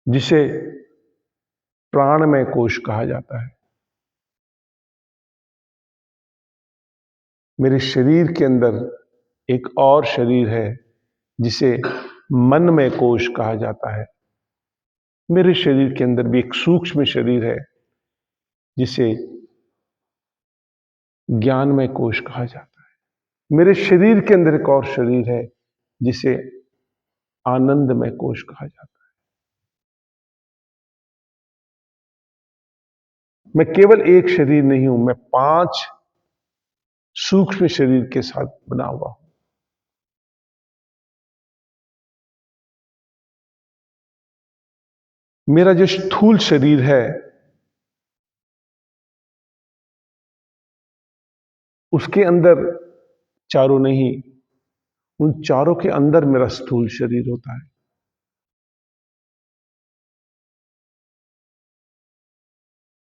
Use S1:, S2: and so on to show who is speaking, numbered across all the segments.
S1: जिसे प्राणमय कोश कहा जाता है। मेरे शरीर के अंदर एक और शरीर है जिसे मनमय कोश कहा जाता है। मेरे शरीर के अंदर भी एक सूक्ष्म शरीर है जिसे ज्ञानमय कोश कहा जाता है। मेरे शरीर के अंदर एक और शरीर है जिसे आनंदमय कोश कहा जाता है। मैं केवल एक शरीर नहीं हूं, मैं 5 सूक्ष्म शरीर के साथ बना हुआ हूं। मेरा जो स्थूल शरीर है उसके अंदर चारों नहीं, उन चारों के अंदर मेरा स्थूल शरीर होता है।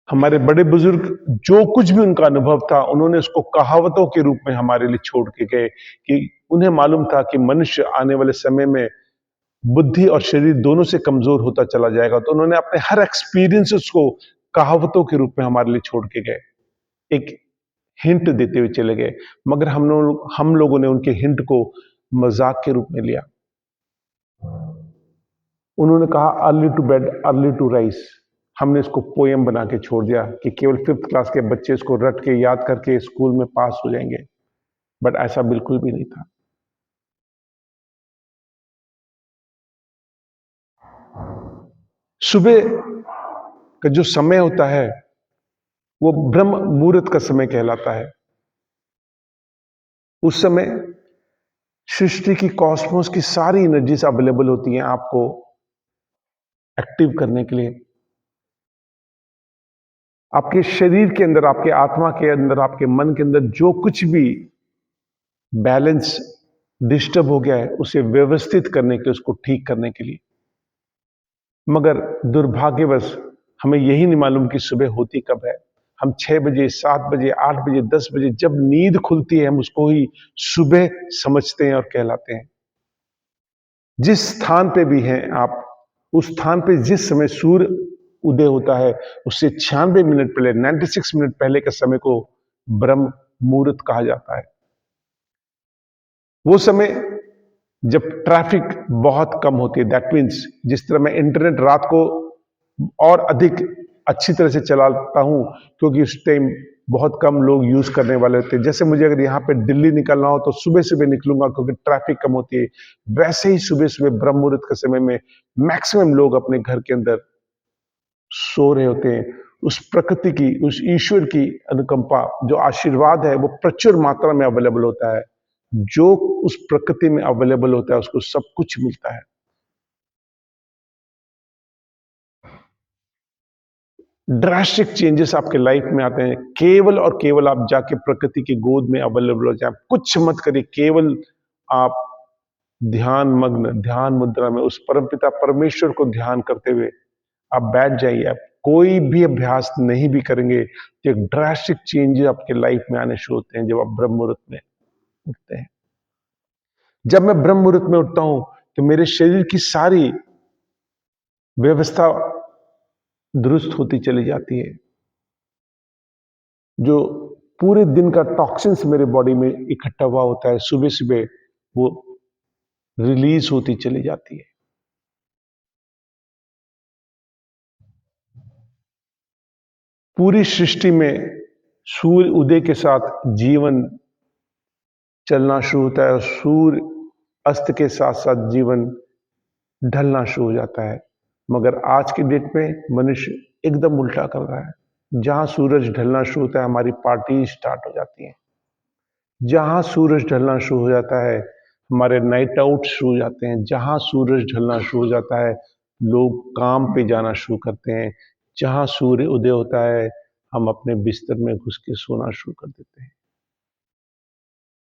S1: हमारे बड़े बुजुर्ग जो कुछ भी उनका अनुभव था उन्होंने उसको कहावतों के रूप में हमारे लिए छोड़ के गए कि उन्हें मालूम था कि मनुष्य आने वाले समय में बुद्धि और शरीर दोनों से कमजोर होता चला जाएगा, तो उन्होंने अपने हर एक्सपीरियंसेस को कहावतों के रूप में हमारे लिए छोड़ के गए, एक हिंट देते हुए चले गए। मगर हम लोगों ने उनके हिंट को मजाक के रूप में लिया। उन्होंने कहा early to bed early to rise, हमने इसको पोएम बना के छोड़ दिया कि केवल 5th क्लास के बच्चे इसको रट के याद करके स्कूल में पास हो जाएंगे। बट ऐसा बिल्कुल भी नहीं था। सुबह का जो समय होता है वो ब्रह्म मुहूर्त का समय कहलाता है। उस समय सृष्टि की, कॉस्मोस की सारी एनर्जीज अवेलेबल होती हैं आपको एक्टिव करने के लिए। आपके शरीर के अंदर, आपके आत्मा के अंदर, आपके मन के अंदर जो कुछ भी बैलेंस डिस्टर्ब हो गया है उसे व्यवस्थित करने के लिए, उसको ठीक करने के लिए। मगर दुर्भाग्यवश हमें यही नहीं मालूम कि सुबह होती कब है। हम 6 बजे, 7 बजे, 8 बजे, 10 बजे जब नींद खुलती है हम उसको ही सुबह समझते हैं और कहलाते हैं। जिस स्थान पे भी हैं आप, उस स्थान पे जिस समय सूर्य उदय होता है उससे 96 मिनट पहले, 96 मिनट पहले के समय को ब्रह्म मुहूर्त कहा जाता है। वो समय जब ट्रैफिक बहुत कम होती है, दैट मीन्स जिस तरह मैं इंटरनेट रात को और अधिक अच्छी तरह से चलाता हूं क्योंकि उस टाइम बहुत कम लोग यूज करने वाले होते हैं। जैसे मुझे अगर यहां पे दिल्ली निकलना हो तो सुबह सुबह निकलूंगा क्योंकि ट्रैफिक कम होती है, वैसे ही सुबह सुबह ब्रह्म मुहूर्त के समय में मैक्सिमम लोग अपने घर के अंदर सो रहे होते हैं। उस प्रकृति की, उस ईश्वर की अनुकंपा, जो आशीर्वाद है वो प्रचुर मात्रा में अवेलेबल होता है। जो उस प्रकृति में अवेलेबल होता है उसको सब कुछ मिलता है। ड्रास्टिक चेंजेस आपके लाइफ में आते हैं केवल और केवल आप जाके प्रकृति की गोद में अवेलेबल हो जाए। कुछ मत करिए, केवल आप ध्यान मग्न, ध्यान मुद्रा में उस परमपिता परमेश्वर को ध्यान करते हुए आप बैठ जाइए। आप कोई भी अभ्यास नहीं भी करेंगे तो एक ड्रास्टिक चेंजेस आपके लाइफ में आने शुरू होते हैं जब आप ब्रह्म मुहूर्त में उठते हैं। जब मैं ब्रह्म मुहूर्त में उठता हूं तो मेरे शरीर की सारी व्यवस्था दुरुस्त होती चली जाती है। जो पूरे दिन का टॉक्सिन्स मेरे बॉडी में इकट्ठा हुआ होता है, सुबह सुबह वो रिलीज होती चली जाती है। पूरी सृष्टि में सूर्य उदय के साथ जीवन चलना शुरू होता है और सूर्य अस्त के साथ साथ जीवन ढलना शुरू हो जाता है। मगर आज की डेट में मनुष्य एकदम उल्टा कर रहा है। जहां सूरज ढलना शुरू होता है हमारी पार्टी स्टार्ट हो जाती है। जहां सूरज ढलना शुरू हो जाता है हमारे नाइट आउट शुरू हो जाते हैं। जहां सूरज ढलना शुरू हो जाता है लोग काम पे जाना शुरू करते हैं। जहां सूर्य उदय होता है हम अपने बिस्तर में घुस के सोना शुरू कर देते हैं।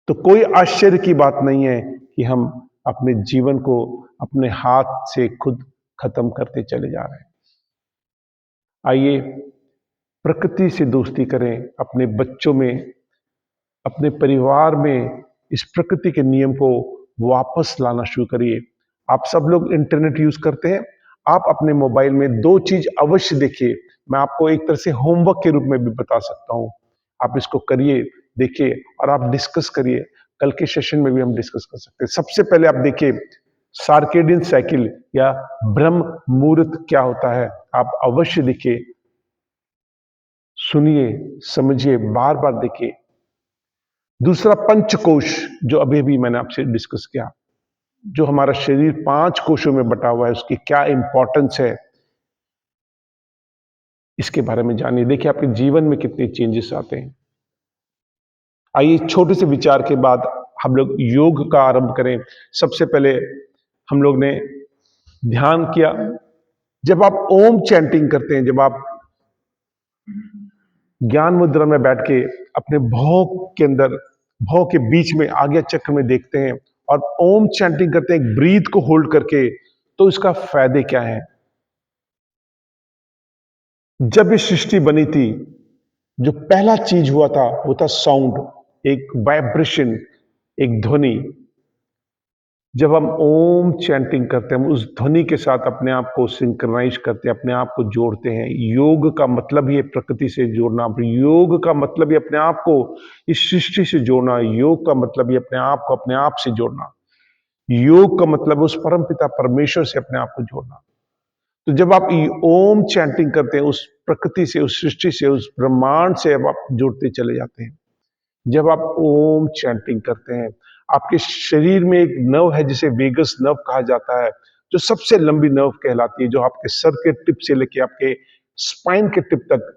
S1: तो कोई आश्चर्य की बात नहीं है कि हम अपने जीवन को अपने हाथ से खुद खत्म करते चले जा रहे हैं। आइए प्रकृति से दोस्ती करें, अपने बच्चों में, अपने परिवार में इस प्रकृति के नियम को वापस लाना शुरू करिए। आप सब लोग इंटरनेट यूज करते हैं, आप अपने मोबाइल में 2 चीज अवश्य देखिए। मैं आपको एक तरह से होमवर्क के रूप में भी बता सकता हूं। आप इसको करिए, देखिए और आप डिस्कस करिए। कल के सेशन में भी हम डिस्कस कर सकते हैं। सबसे पहले आप देखिए सार्केडियन साइकिल या ब्रह्म मुहूर्त क्या होता है। आप अवश्य देखिए, सुनिए, समझिए, बार बार देखिए। दूसरा पंचकोश, जो अभी भी मैंने आपसे डिस्कस किया, जो हमारा शरीर 5 कोशों में बटा हुआ है, उसकी क्या इंपॉर्टेंस है, इसके बारे में जानिए। देखिए आपके जीवन में कितने चेंजेस आते हैं। आइए छोटे से विचार के बाद हम लोग योग का आरंभ करें। सबसे पहले हम लोग ने ध्यान किया। जब आप ओम चैंटिंग करते हैं, जब आप ज्ञान मुद्रा में बैठ के अपने भौं के अंदर, भौं के बीच में आज्ञा चक्र में देखते हैं और ओम चैंटिंग करते हैं, ब्रीथ को होल्ड करके, तो इसका फायदे क्या है? जब ये सृष्टि बनी थी, जो पहला चीज हुआ था वो था साउंड, एक वाइब्रेशन, एक ध्वनि। जब हम ओम चैंटिंग करते हैं, हम उस ध्वनि के साथ अपने आप को सिंक्रोनाइज करते हैं, अपने आप को जोड़ते हैं। योग का मतलब ही है प्रकृति से जोड़ना। योग का मतलब ही अपने आप को इस सृष्टि से जोड़ना। योग का मतलब ही अपने आप से जोड़ना। योग का मतलब उस परम पिता परमेश्वर से अपने आप को जोड़ना। तो जब आप ओम चैंटिंग करते हैं, उस प्रकृति से, उस सृष्टि से, उस ब्रह्मांड से अब आप जुड़ते चले जाते हैं। जब आप ओम चैंटिंग करते हैं, आपके शरीर में एक नर्व है जिसे वेगस नर्व कहा जाता है, जो सबसे लंबी नर्व कहलाती है, जो आपके सर के टिप से लेके आपके स्पाइन के टिप तक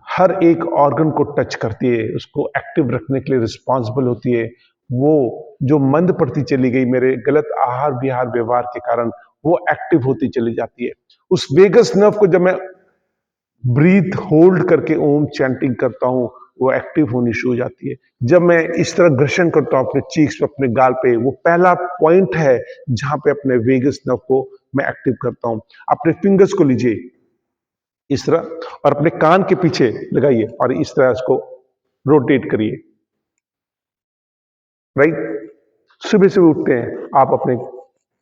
S1: हर एक ऑर्गन को टच करती है, उसको एक्टिव रखने के लिए रिस्पॉन्सिबल होती है। वो जो मंद पड़ती चली गई मेरे गलत आहार विहार व्यवहार के कारण, वो एक्टिव होती चली जाती है। उस वेगस नर्व को जब मैं ब्रीथ होल्ड करके ओम चैंटिंग करता हूं, वो एक्टिव होनी शुरू हो जाती है। जब मैं इस तरह घर्षण करता हूं अपने चीक्स पे, अपने गाल पे, वो पहला पॉइंट है जहां पे अपने वेगस नर्व को मैं एक्टिव करता हूं। अपने फिंगर्स को लीजिए इस तरह और अपने कान के पीछे लगाइए और इस तरह इसको रोटेट करिए। राइट? सुबह सुबह उठते हैं, आप अपने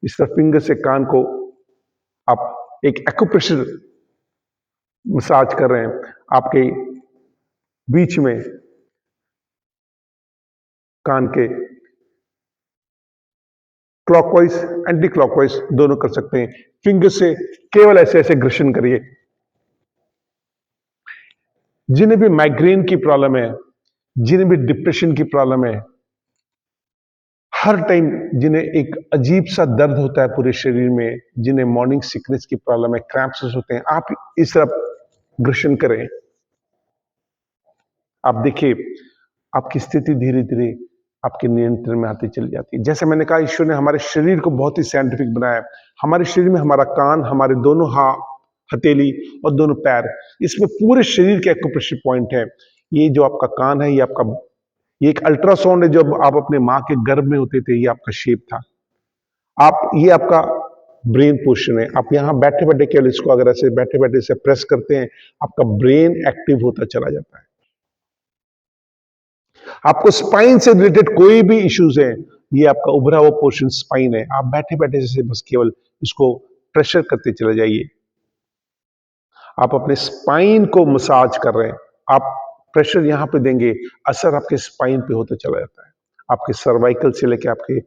S1: इस तरह फिंगर से कान को आप एक एक्यूप्रेशर मसाज कर रहे हैं। आपके बीच में कान के क्लॉकवाइज एंटी क्लॉकवाइज दोनों कर सकते हैं। फिंगर से केवल ऐसे ऐसे घर्षण करिए। जिन्हें भी माइग्रेन की प्रॉब्लम है, जिन्हें भी डिप्रेशन की प्रॉब्लम है, हर टाइम जिन्हें एक अजीब सा दर्द होता है पूरे शरीर में, जिन्हें मॉर्निंग सिकनेस की प्रॉब्लम है, क्रैम्प्स होते हैं, आप इस तरह घर्षण करें। आप देखिए आपकी स्थिति धीरे धीरे आपके नियंत्रण में आती चली जाती है। जैसे मैंने कहा, ईश्वर ने हमारे शरीर को बहुत ही साइंटिफिक बनाया है। हमारे शरीर में हमारा कान, हमारे दोनों हथेली और दोनों पैर, इसमें पूरे शरीर के एक्यूप्रेशर पॉइंट है। ये जो आपका कान है, ये एक अल्ट्रासाउंड है। जब आप अपने माँ के गर्भ में होते थे, ये आपका शेप था। ये आपका ब्रेन पोर्शन है। आप यहां बैठे बैठे केवल इसको अगर ऐसे बैठे बैठे से प्रेस करते हैं, आपका ब्रेन एक्टिव होता चला जाता है। आपको स्पाइन से रिलेटेड कोई भी इश्यूज है, ये आपका उभरा हुआ पोर्शन स्पाइन है। आप बैठे बैठे जैसे बस केवल इसको प्रेशर करते चले जाइए। आप अपने स्पाइन को मसाज कर रहे हैं। आप प्रेशर यहां पे देंगे, असर आपके स्पाइन पे होता चला जाता है, आपके सर्वाइकल से लेके आपके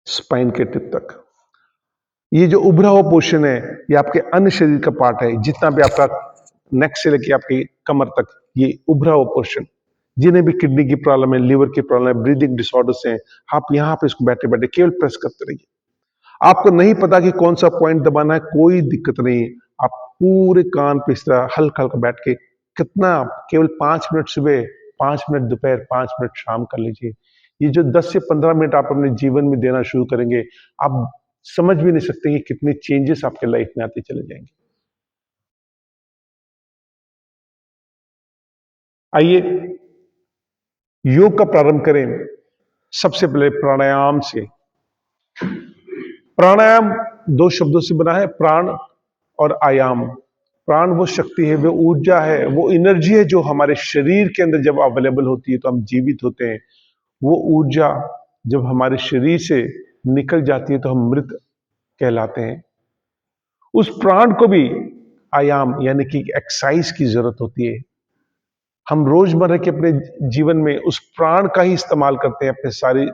S1: स्पाइन के टिप तक। ये जो उभरा हुआ पोर्शन है, ये आपके अन्य शरीर का पार्ट है। जितना भी आपका नेक से लेके आपकी कमर तक, ये उभरा हुआ पोर्शन, जिन्हें भी किडनी की प्रॉब्लम है, लिवर की प्रॉब्लम है, ब्रीदिंग डिसऑर्डर्स हैं, आप यहां पे इसको बैठे बैठे केवल प्रेस करते रहिए। आपको नहीं पता कि कौन सा पॉइंट दबाना है, कोई दिक्कत नहीं। आप पूरे कान पे इस तरह हल्का हल्का बैठ के कितना, केवल 5 मिनट सुबह, 5 मिनट दोपहर, 5 मिनट शाम कर लीजिए। ये जो 10 से 15 मिनट आप अपने जीवन में देना शुरू करेंगे, आप समझ भी नहीं सकते कि कितने चेंजेस आपके लाइफ में आते चले जाएंगे। आइए योग का प्रारंभ करें। सबसे पहले प्राणायाम से। प्राणायाम 2 शब्दों से बना है, प्राण और आयाम। प्राण वो शक्ति है, वो ऊर्जा है, वो एनर्जी है जो हमारे शरीर के अंदर जब अवेलेबल होती है तो हम जीवित होते हैं। वो ऊर्जा जब हमारे शरीर से निकल जाती है तो हम मृत कहलाते हैं। उस प्राण को भी आयाम यानी कि एक्सरसाइज की जरूरत होती है। हम रोजमर्रा के अपने जीवन में उस प्राण का ही इस्तेमाल करते हैं अपने सारी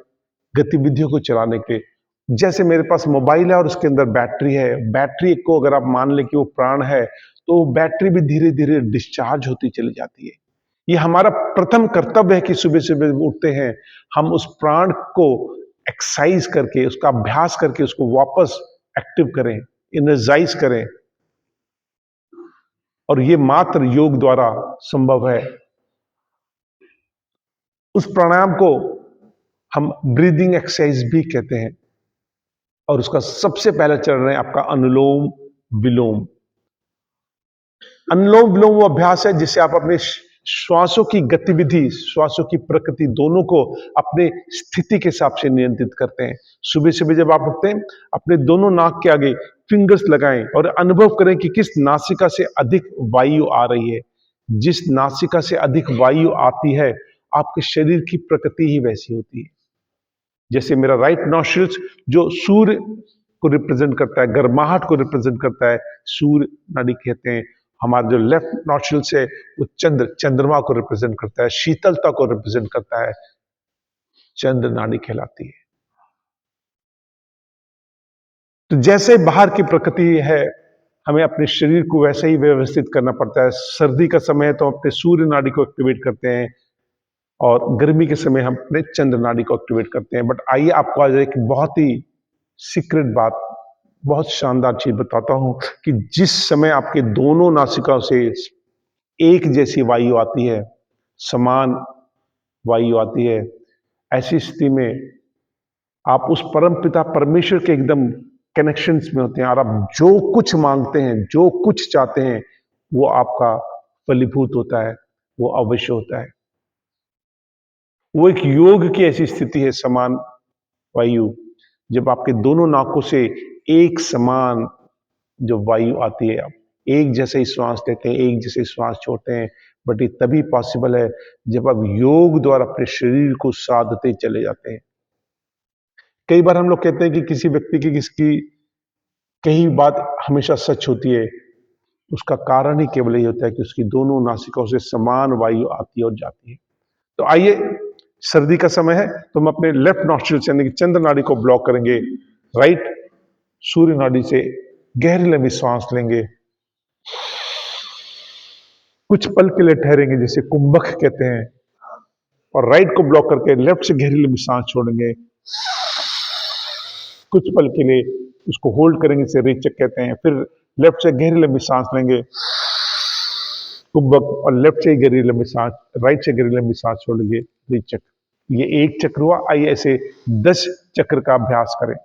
S1: गतिविधियों को चलाने के लिए। जैसे मेरे पास मोबाइल है और उसके अंदर बैटरी है, बैटरी को अगर आप मान लें कि वो प्राण है, तो बैटरी भी धीरे धीरे डिस्चार्ज होती चली जाती है। ये हमारा प्रथम कर्तव्य है कि सुबह सुबह उठते हैं, हम उस प्राण को एक्सरसाइज करके, उसका अभ्यास करके उसको वापस एक्टिव करें, एनर्जाइज करें। और ये मात्र योग द्वारा संभव है। उस प्राणायाम को हम ब्रीदिंग एक्सरसाइज भी कहते हैं और उसका सबसे पहला चरण है आपका अनुलोम विलोम। अनुलोम विलोम वो अभ्यास है जिससे आप अपने श्वासों की गतिविधि, श्वासों की प्रकृति दोनों को अपने स्थिति के हिसाब से नियंत्रित करते हैं। सुबह सुबह जब आप उठते हैं, अपने दोनों नाक के आगे फिंगर्स लगाएं और अनुभव करें कि किस नासिका से अधिक वायु आ रही है। जिस नासिका से अधिक वायु आती है, आपके शरीर की प्रकृति ही वैसी होती है। जैसे मेरा राइट नॉस्ट्रिल्स जो सूर्य को रिप्रेजेंट करता है, गर्माहट को रिप्रेजेंट करता है, सूर्य नाड़ी कहते हैं। हमारा जो लेफ्ट नॉस्ट्रिल्स है वो चंद्रमा को रिप्रेजेंट करता है, शीतलता को रिप्रेजेंट करता है, चंद्र नाड़ी कहलाती है। तो जैसे बाहर की प्रकृति है, हमें अपने शरीर को वैसे ही व्यवस्थित करना पड़ता है। सर्दी का समय है तो अपने सूर्य नाड़ी को एक्टिवेट करते हैं और गर्मी के समय हम अपने चंद्र नाड़ी को एक्टिवेट करते हैं। बट आइए आपको आज एक बहुत ही सीक्रेट बात, बहुत शानदार चीज बताता हूं कि जिस समय आपके दोनों नासिकाओं से एक जैसी वायु आती है, समान वायु आती है, ऐसी स्थिति में आप उस परम पिता परमेश्वर के एकदम कनेक्शंस में होते हैं और आप जो कुछ मांगते हैं, जो कुछ चाहते हैं, वो आपका फलीभूत होता है, वो अवश्य होता है। वो एक योग की ऐसी स्थिति है, समान वायु, जब आपके दोनों नाकों से एक समान जो वायु आती है, आप एक जैसे ही श्वास लेते हैं, एक जैसे श्वास छोड़ते हैं। बट ये तभी पॉसिबल है जब आप योग द्वारा अपने शरीर को साधते चले जाते हैं। कई बार हम लोग कहते हैं कि किसी व्यक्ति की किसकी कही बात हमेशा सच होती है, उसका कारण ही केवल यही होता है कि उसकी दोनों नासिकाओं से समान वायु आती है और जाती है। तो आइए, सर्दी का समय है तो हम अपने लेफ्ट नॉस्ट्रिल यानी कि चंद्र नाड़ी को ब्लॉक करेंगे, राइट सूर्य नाड़ी से गहरी लंबी सांस लेंगे, कुछ पल के लिए ठहरेंगे जिसे कुंभक कहते हैं, और राइट को ब्लॉक करके लेफ्ट से गहरी लंबी सांस छोड़ेंगे, कुछ पल के लिए उसको होल्ड करेंगे जिसे रेचक कहते हैं। फिर लेफ्ट से गहरी लंबी सांस लेंगे कुंभक, और लेफ्ट से गहरी लंबी सांस, राइट से गहरी लंबी सांस छोड़ेंगे रेचक। ये एक चक्र हुआ। आइए ऐसे 10 चक्र का अभ्यास करें।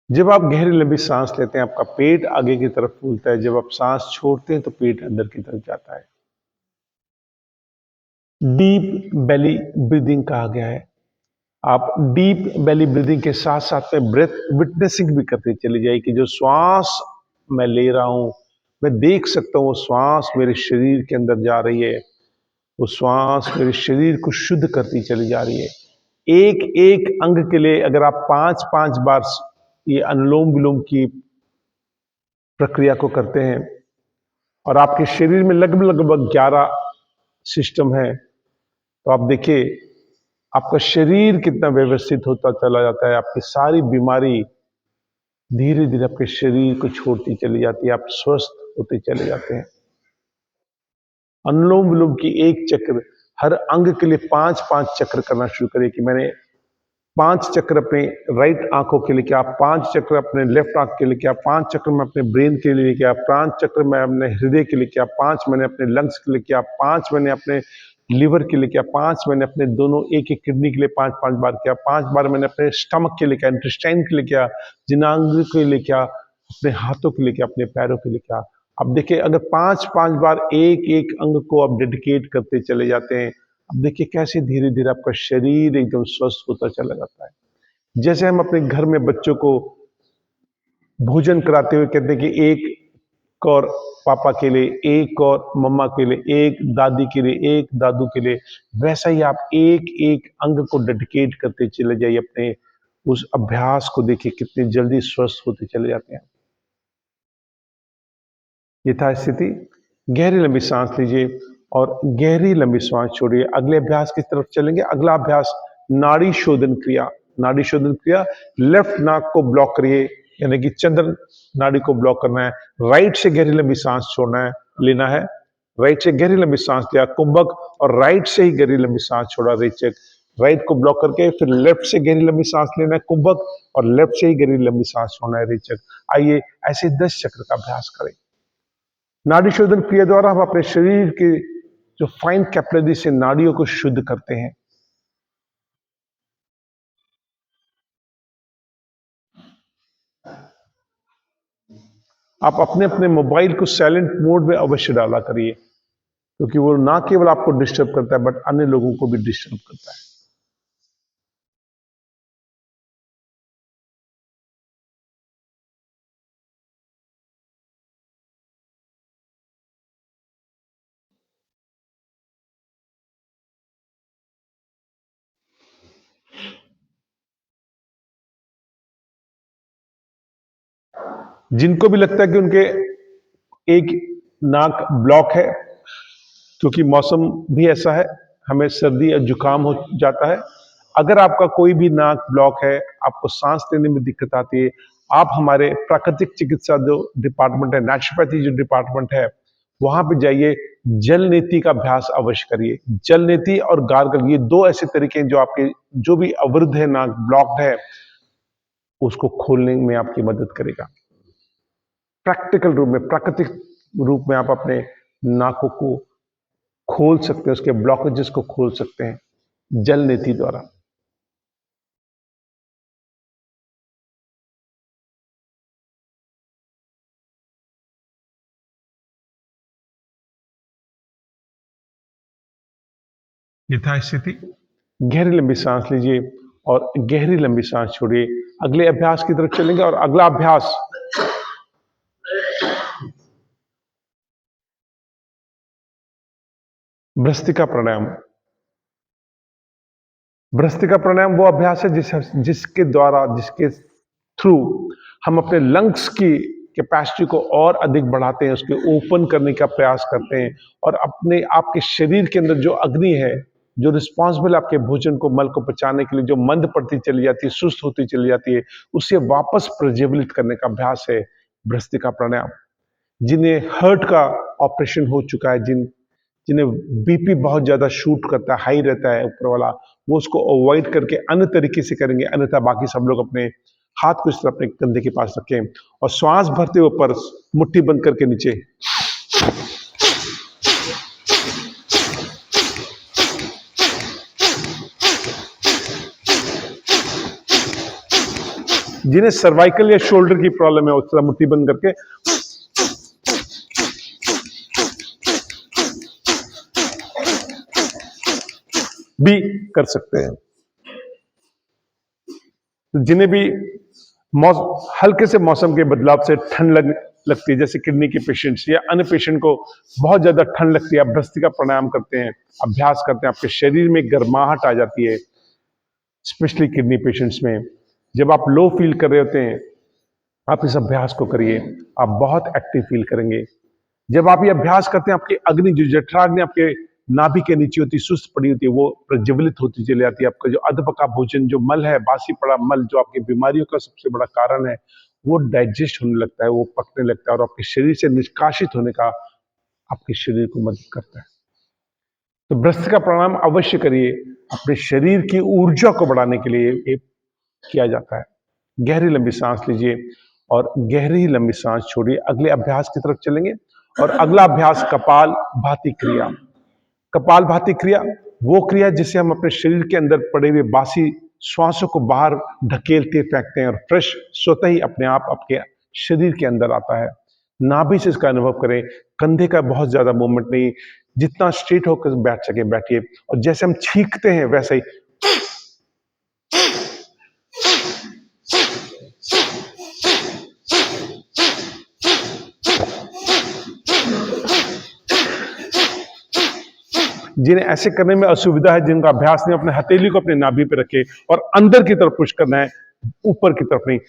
S1: जब आप गहरी लंबी सांस लेते हैं, आपका पेट आगे की तरफ फूलता है। जब आप सांस छोड़ते हैं तो पेट अंदर की तरफ जाता है। डीप बेली ब्रीदिंग कहा गया है। आप डीप बेली ब्रीदिंग के साथ साथ में ब्रेथ विटनेसिंग भी करते चले जाइए कि जो श्वास मैं ले रहा हूं, मैं देख सकता हूं वो श्वास मेरे शरीर के अंदर जा रही है, वो श्वास मेरे शरीर को शुद्ध करती चली जा रही है। एक एक अंग के लिए अगर आप 5-5 बार ये अनुलोम विलोम की प्रक्रिया को करते हैं और आपके शरीर में लगभग लगभग 11 सिस्टम है, तो आप देखिए आपका शरीर कितना व्यवस्थित होता चला जाता है। आपकी सारी बीमारी धीरे धीरे आपके शरीर को छोड़ती चली जाती है, आप स्वस्थ होते चले जाते हैं। अनुलोम विलोम की एक चक्र हर अंग के लिए 5-5 चक्र करना शुरू करिए कि मैंने 5 चक्र अपने राइट आंखों के लिए किया, 5 चक्र अपने लेफ्ट आंख के लिए किया, 5 चक्र मैं अपने ब्रेन के लिए किया, 5 चक्र मैं अपने हृदय के लिए किया, 5 मैंने अपने लंग्स के लिए किया, 5 मैंने अपने लिवर के लिए किया, 5 मैंने अपने दोनों एक-एक किडनी के लिए 5-5 बार किया, 5 बार मैंने अपने स्टमक के लिए किया, इंटेस्टाइन के लिए किया, जिनांग के लिए किया, अपने हाथों के लिए किया, अपने पैरों के लिए किया। अब देखिए अगर 5-5 बार एक-एक अंग को आप डेडिकेट करते चले जाते हैं, अब देखिए कैसे धीरे-धीरे आपका शरीर एकदम स्वस्थ होता चला जाता है। जैसे हम अपने घर में बच्चों को भोजन कराते हुए कहते हैं कि एक और पापा के लिए, एक और मम्मा के लिए, एक दादी के लिए, एक दादू के लिए, वैसा ही आप एक-एक अंग को डेडिकेट करते चले जाइए अपने उस अभ्यास को देखिए कितनी जल्दी स्वस्थ होते चले जाते हैं। यथास्थिति गहरी लंबी सांस लीजिए और गहरी लंबी सांस छोड़िए। अगले अभ्यास की तरफ चलेंगे। अगला अभ्यास नाड़ी शोधन क्रिया। नाड़ी शोधन क्रिया, लेफ्ट नाक को ब्लॉक करिए, यानी कि चंद्र नाड़ी को ब्लॉक करना है। राइट से गहरी लंबी सांस छोड़ना है, लेना है। राइट से गहरी लंबी सांस लिया कुंभक और राइट से ही गहरी लंबी सांस छोड़ा रेचक। राइट को ब्लॉक करके फिर लेफ्ट से गहरी लंबी सांस लेना है कुंभक और लेफ्ट से ही गहरी लंबी सांस छोड़ना है रेचक। आइए ऐसे 10 चक्र का अभ्यास करें। नाड़ी शोधन क्रिया द्वारा हम अपने शरीर के जो फाइन कैपिलरी से नाड़ियों को शुद्ध करते हैं। आप अपने अपने मोबाइल को साइलेंट मोड में अवश्य डाला करिए, क्योंकि वो ना केवल आपको डिस्टर्ब करता है बट अन्य लोगों को भी डिस्टर्ब करता है। जिनको भी लगता है कि उनके एक नाक ब्लॉक है, क्योंकि मौसम भी ऐसा है, हमें सर्दी या जुकाम हो जाता है। अगर आपका कोई भी नाक ब्लॉक है, आपको सांस लेने में दिक्कत आती है, आप हमारे प्राकृतिक चिकित्सा जो डिपार्टमेंट है, नेचुरोपैथी जो डिपार्टमेंट है, वहां पे जाइए। जल नीति का अभ्यास अवश्य करिए। जल नीति और गार्गल, ये दो ऐसे तरीके हैं जो आपके जो भी अवरुद्ध है, नाक ब्लॉक्ड है, उसको खोलने में आपकी मदद करेगा। प्रैक्टिकल रूप में, प्राकृतिक रूप में आप अपने नाकों को खोल सकते हैं, उसके ब्लॉकेजेस को खोल सकते हैं जल नीति द्वारा। यथास्थिति गहरी लंबी सांस लीजिए और गहरी लंबी सांस छोड़िए। अगले अभ्यास की तरफ चलेंगे और अगला अभ्यास भ्रस्तिका प्राणायाम। भ्रस्तिका प्राणायाम वो अभ्यास है जिसके द्वारा, जिसके थ्रू हम अपने लंग्स की कैपेसिटी को और अधिक बढ़ाते हैं, उसके ओपन करने का प्रयास करते हैं और अपने आपके शरीर के अंदर जो अग्नि है, जो रिस्पॉन्सिबल आपके भोजन को, मल को पचाने के लिए जो मंद पड़ती चली जाती है, सुस्त होती चली जाती है, उसे वापस प्रज्वलित करने का अभ्यास है भ्रस्तिका प्राणायाम। जिन्हें हार्ट का ऑपरेशन हो चुका है, जिन्हें बीपी बहुत ज्यादा शूट करता है, हाई रहता है ऊपर वाला, वो उसको अवॉइड करके अन्य तरीके से करेंगे। अन्यथा बाकी सब लोग अपने हाथ को इस तरह अपने कंधे के पास रखें और श्वास भरते हुए ऊपर, मुट्ठी बंद करके नीचे। जिन्हें सर्वाइकल या शोल्डर की प्रॉब्लम है, उस तरह मुट्ठी बंद करके भी कर सकते हैं। जिन्हें भी हल्के से मौसम के बदलाव से ठंड लगती है, जैसे किडनी के पेशेंट्स या अन्य पेशेंट को बहुत ज्यादा ठंड लगती है, आप भ्रस्तिका प्राणायाम करते हैं, अभ्यास करते हैं, आपके शरीर में गर्माहट आ जाती है, स्पेशली किडनी पेशेंट्स में। जब आप लो फील कर रहे होते हैं, आप इस अभ्यास को करिए, आप बहुत एक्टिव फील करेंगे। जब आप ये अभ्यास करते हैं, आपकी अग्नि जो जठराग्नि आपके नाभि के नीचे होती है, सुस्त पड़ी होती है, वो प्रज्वलित होती चली जाती है। आपका जो अधपका भोजन, जो मल है, बासी पड़ा मल, जो आपकी बीमारियों का सबसे बड़ा कारण है, वो डाइजेस्ट होने लगता है, वो पकने लगता है और आपके शरीर से निष्कासित होने का आपके शरीर को मदद करता है। तो भ्रष्ट प्राणायाम अवश्य करिए। अपने शरीर की ऊर्जा को बढ़ाने के लिए ये किया जाता है। गहरी लंबी सांस लीजिए और गहरी लंबी सांस छोड़िए। अगले अभ्यास की तरफ चलेंगे और अगला अभ्यास कपाल भाती क्रिया। कपाल भाती क्रिया वो क्रिया जिससे हम अपने शरीर के अंदर पड़े हुए बासी श्वासों को बाहर ढकेलते फेंकते हैं और फ्रेश स्वतः ही अपने आप आपके शरीर के अंदर आता है। नाभि से इसका अनुभव करें। कंधे का बहुत ज्यादा मूवमेंट नहीं, जितना स्ट्रेट होकर बैठ सके बैठिए और जैसे हम छींकते हैं वैसे ही जिन्हें ऐसे करने में असुविधा है, जिनका अभ्यास नहीं, अपने हथेली को अपने नाभि पे रखे और अंदर की तरफ पुश करना है, ऊपर की तरफ नहीं।